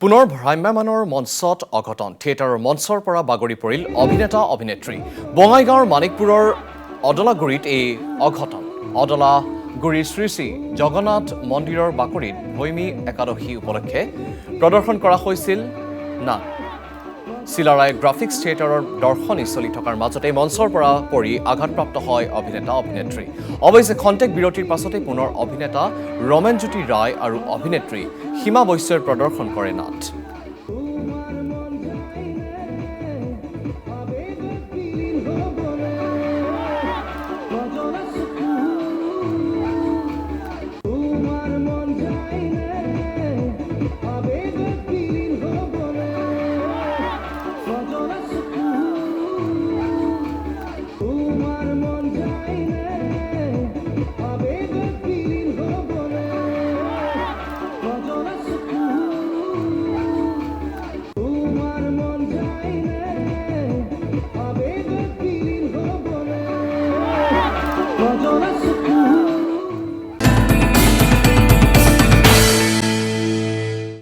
পুনৰ ভ্ৰাম্যমানৰ মঞ্চত অঘটন থিয়েটাৰৰ মঞ্চৰ পৰা বাগৰি পৰিল অভিনেতা অভিনেত্ৰী বঙাইগাঁৱৰ মানিকপুৰৰ অদলাগুৰিত এই অঘটন অদলাগুৰিৰ শ্ৰী শ্ৰী জগন্নাথ মন্দিৰৰ বাকৰিত ভৈমী একাদশী উপলক্ষে প্ৰদৰ্শন কৰা হৈছিল নাট চিলাৰাই গ্ৰাফিক্স থিয়েটাৰৰ দৰ্শনী চলি থকাৰ মাজতে মঞ্চৰ পৰা পৰি আঘাতপ্ৰাপ্ত হয় অভিনেতা অভিনেত্ৰী অৱশ্যে খন্তেক বিৰতিৰ পাছতে পুনৰ অভিনেতা ৰমেনজ্যোতি ৰায় আৰু অভিনেত্ৰী সীমা বৈশ্যৰ প্ৰদৰ্শন কৰে নাট